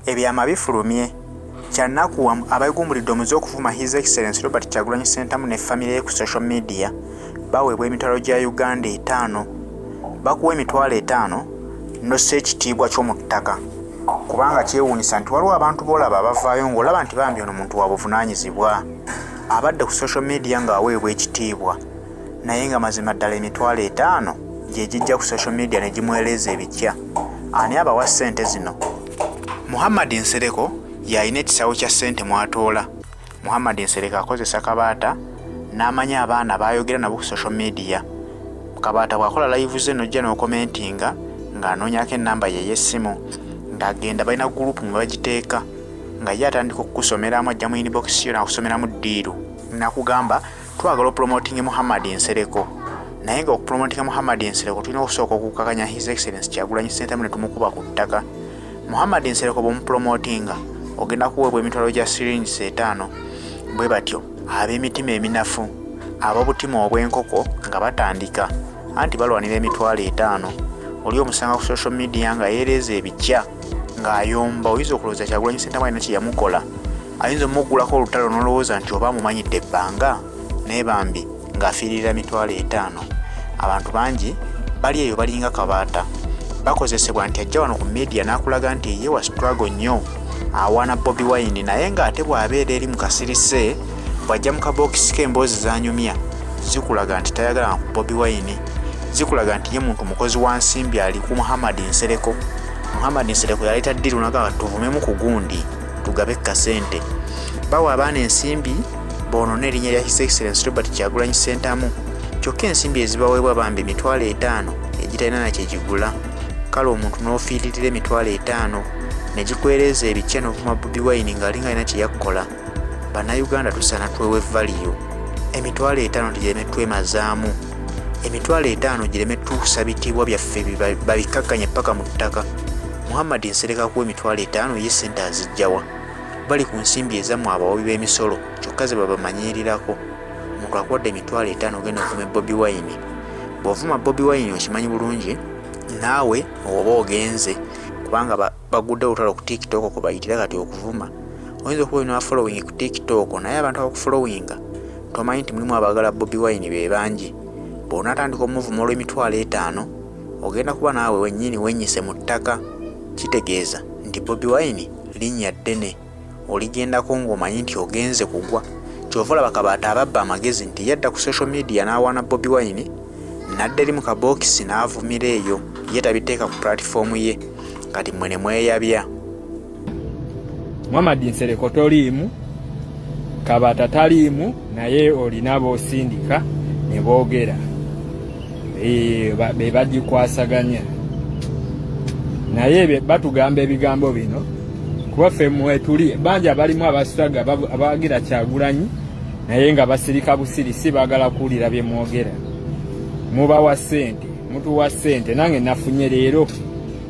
Ebyama bifulumye kyannaku abeegumbulidde omuze okuvuma His Excellency Robert Kyagulanyi Ssentamu ne famire ye ku social media baweebwa emitwalo gya Uganda 5 bakuwa emitwalo 5 nossa ekitiibwa ky'omu ttaka kubanga kyewuunyisa nti waliwo abantu boolaba abavaayo ng'olaba nti bambi ono muntu wa buvunaanyizibwa abadde ku social media ng'aweebwa ekitiibwa naye nga mazima ddala emitwalo 5 gye gijja ku social media ne gimuweereza ebikya. Ani abawa ssente zino? Muhammad Nsereko yalina ekisawo kya ssente mwatoola. Muhammad Nsereko akozesa Kabaata n'amanya abaana baayogera nabo ku social media. Kabaata bw'akola live ze nojja n'okomentinga ng'anoonyako ennamba ye y'essimu ng'agenda balina gurupu nga bagiteeka nga ye atandika okukusomeramu ajja mu inbox yo n'akusomeramu ddiiru nakugamba twagala opromoting Muhammad Nsereko naye nga okupromotinga Muhammad Nsereko tulina okusooka okukakanya His Excellency Kyagulanyi Ssentamu ne tumukuba ku ttaka. Muhammad Nsereko bw'omupromotinga ogenda kuweebwa emitwalo gya siringi 5 bwe batyo ab'emitima eminafu ab'obutima obw'enkoko nga batandika anti balwanira emitwalo 5 oli omusanga ku social media nga yeereza ebikya ng'ayomba oyinza okulowooza Kyagulanyi Ssentamu alina kye yamukola ayinza omuggulako olutalo n'olowooza nti oba amumanyidde ebbanga naye bambi ng'afiirira emitwalo 5. Abantu bangi bali eyo balinga Kabaata bakozesebwa nti ajja wano ku media n'akulaga nti ye wa struggle nnyo awaana Bobi Wine naye ng'ate bw'abeera eri mu kasirise bw'ajja mu kabokisi k'emboozi z'anyumya zikulaga nti tayagala ku Bobi Wine zikulaga nti ye muntu mukozi wa nsimbi ali ku Muhammad Nsereko. Muhammad Nsereko yaleeta ddiiru n'agamba tuvumemu ku gundi tugabe kasente bawa abaana ensimbi boonona erinnya lya His Excellency Robert Kyagulanyi Ssentamu kyokka ensimbi ezibaweebwa bambi emitwalo 5 egitalina nakyegigula. Kale omuntu n'ofiiririra emitwalo 5 ne gikwereeza ebikya n'ovuma Bobi Wine ng'alinga alina kye yakkola. Bannayuganda tusaana twewe valiyo emitwalo 5 gireme twemazaamu emitwalo 5 gireme tuusa bitiibwa byaffe babikakkanye paka mu ttaka. Muhammad Nsereko akuwa emitwalo 5 ye ssente azijjawa bali ku nsimbi ezammwe abawabi b'emisolo kyokka ze babamanyiirirako. Omuntu akuwadde emitwalo 5 ogenda ovuma Bobi Wine bw'ovuma Bobi Wine okimanyi bulungi naawe oba ogenze kubanga bagudde olutalo ku TikTok kwe bayitira kati okuvuma oyinza okuba olina following ku TikTok naye abantu abakufollowinga tomanyi nti mulimu abaagala Bobi Wine be bangi. Bw'onaatandika omuvuma olw'emitwalo 5 ogenda kuba naawe wennyini wennyise mu ttaka kitegeeza nti Bobi Wine linnya ddene oligendako ng'omanyi nti ogenze kugwa. Kyova olaba Kabaata ababba amagezi nti yadda ku social media n'awaana Bobi Wine nadda eri mu kabokisi n'avumira eyo ye tabiteeka ku platform ye kati mwene mweyabya. Muhammad Nsereko toliimu Kabaata taliimu naye olina boosindika ne boogera be bagikwasaganya naye batugamba ebigambo bino kuba ffe mwetuli bangi abalimu abasitaga abawagira Kyagulanyi naye nga basirika busirisi baagala kuwulira bye mwogera. Mubawa ssente mutuwa ssente nange nafunye leero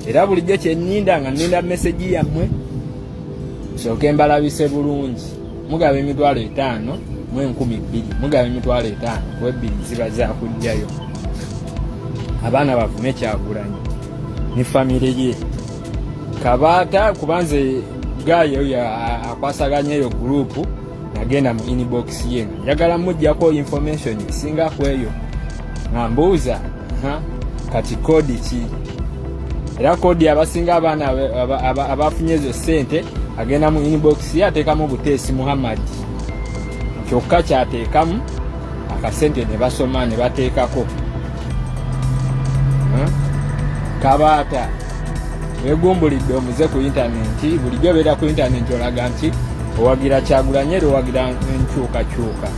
era bulijjo kyenninda nga nninda meseji yammwe sooke mbalabise bulungi mugaba emitwalo 5 mu 12,000 mugaba emitwalo 5 ku 2 ziba zaakujjayo abaana bavume Kyagulanyi ne famire ye. Kabaata kubanze gayo akwasaganya eyo gurupu nagenda mu inbox ye njagala mujjako information singa kweyo ngambuuza kati kodi ki era kodi abasinga abaana abafunye ezo ssente agenda mu inbox ye ateekamu buteesi Muhammad kyokka kyateekamu akasente ne basoma ne bateekako. Kabaata weegumbulidde omuze ku intaneti bulijjo beera ku intaneti olaga nti owagira Kyagulanyi era owagira enkyukakyuka.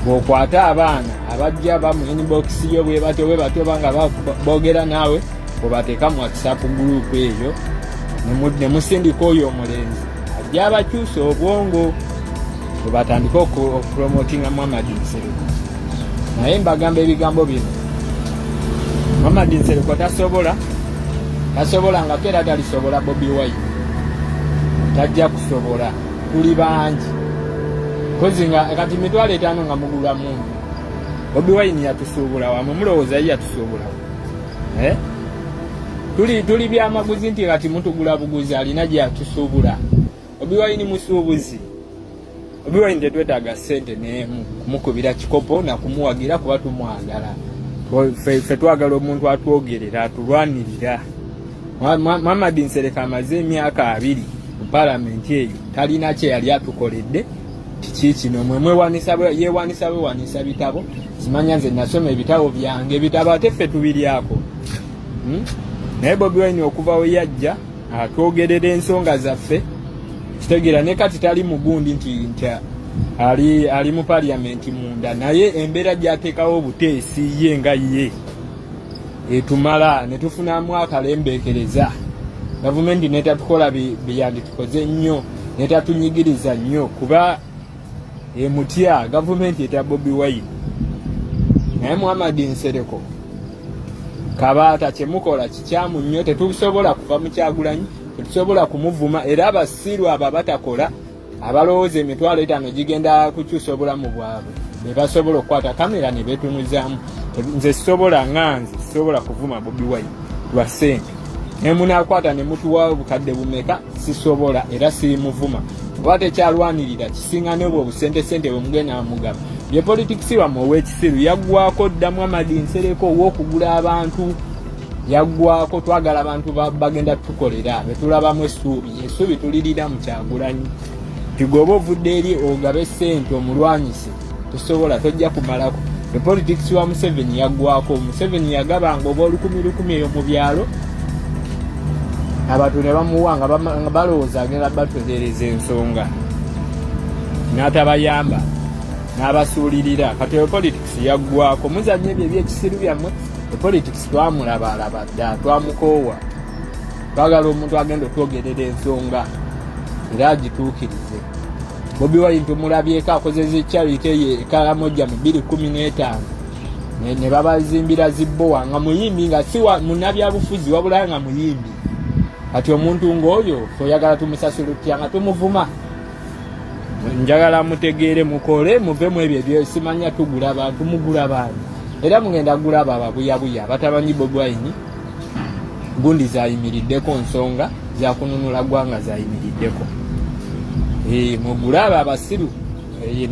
Bw'okwata abaana abajja ba mu inbox yo bwe batyo banga boogera naawe bwebateeka mu WhatsApp group eyo ne musindika oyo omulenzi ajja abakyusa obwongo bwe batandika okupromotinga Muhammad Nsereko. Naye mbagamba ebigambo bino Muhammad Nsereko tasobola nga kera talisobola Bobi Wine tajja kusobola tuli bangi kozi nga kati mitwalo 5 nga mugula mungu Bobi Wine yatusuubula wamu mulowooza ye yatusuubula tuli byamaguzi nti kati mutugula buguzi alina gyatusuubula. Bobi Wine musuubuzi. Bobi Wine tetwetaaga ssente kumukubira kikopo na kumuwagira kuba tumwagala. Ffe twagala omuntu atwogerera atulwanirira. Muhammad Nsereka amaze emyaka 2 mu parliament eyo talina kye yali atukoledde. Kiki kino yeewanisa bitabo. Simanya nze nasoma ebitabo byange bitabo ate ffe tubiryako. Naye Bobi Wine okuva we yajja atwogerera ensonga zaffe. Kitegeera ne kati tali mugundi nti ali mu parliament munda, naye embeera gy'ateekawo obuteesi ye nga ye etumala ne tufunamu akalembeekereza. Gavumenti netatukola byanditukoze nnyo, netatunyigiriza nnyo kuba emutya gavumenti eta Bobi Wine. Naye Muhammad Nsereko Kabaata kyemukola kikyamu nnyo, tetusobola kuva mu Kyagulanyi, tetusobola kumuvuma, era abasiru abo batakola abalowooza emitwalo 5 gigenda kukyusa obulamu bwabwe be basobola okukwata kamera ne beetunuzaamu. Nze sisobola kuvuma Bobi Wine lwa ssente. Ne munaakwata ne mutuwa obukadde bumeka sisobola era sirimuvuma. Kuba tekyalwanirira kisinga n'obwo obusente bwe mugenda mugaba. Ye politics wamu ow'ekisiru yaggwako dda Muhammad Nsereko ow'okugula abantu. Yaggwako twagala abantu bagenda tukolera betulabamu essuubi tulirira mu Kyagulanyi. Tigoba ovudde eri ogabe ssente omulwanyise tosobola tojja kumalako. The politics wa Museveni yaggwako. Museveni yagabanga oba 10,000 eyo mu byalo. Abantu ne bamuwanga balowooza agenda batutereeza ensonga. N'atabayamba n'abasuulirira. Kati politics yaggwako. Muzanye ebyo ebyekisiru byammwe. Politics twamulaba dda twamukoowa. Twagala omuntu agenda otwogerera ensonga era agituukirize. Bobi Wine tumulabyeko akozeza charity ye Karamoja mu 2015 ne babazimbira zibbowa nga muyimbi nga si munnabyabufuzi wabula nga muyimbi. Kati omuntu ng'oyo toyagala tumusasula tutya nga tumuvuma. Njagala mutegeere mukole muvemu ebyo simanya tugula abantu mugula abantu. Era mugenda gula ababuyabuya batabanyi Bobi Wine gundi zayimiriddeko nsonga za kununula ggwanga zayimiriddeko. Mugula abasiru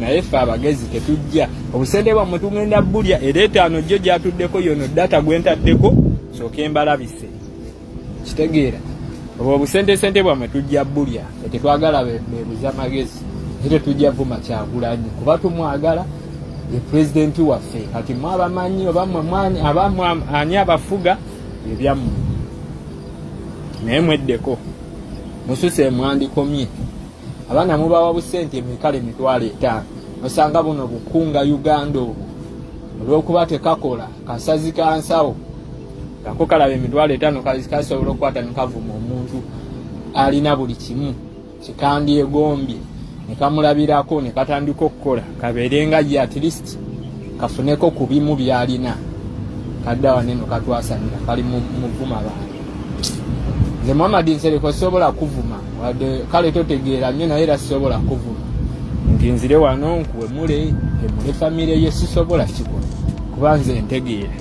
naye ffe abagezi tetujja. Obusente bwammwe tugenda bulya era 5 gyo gyatuddeko yono data gwentaddeko sooka embalabise. Kitegeera obwo obusente bwammwe tujja bulya tetwagala bebuza magezi ate tujja vuma Kyagulanyi kuba tumwagala ye president waffe. Kati mwabamanyi abamwe ani abafuga ebyammwe naye mweddeko mususe mwandikomye. Abaana mubawa busente emikale 5,000 osanga buno bukunga Uganda obwo olw'okuba tekakola kasazi kansawo kako kalaba 5,000 kasobola okukwata nekavuma omuntu alina buli kimu kikandyegombye nekamulabirako nekatandika okukola kabeerenga ye at least kafuneko ku bimu byalina kadda waneno katwasanira kali muvuma abantu. Nze Muhammad Nsereko sobola kuvuma wadde kale totegeera nnyo naye era sisobola kuvuma nti nzire wano nkuwemule famire ye sisobola kikola kuba nze ntegeera.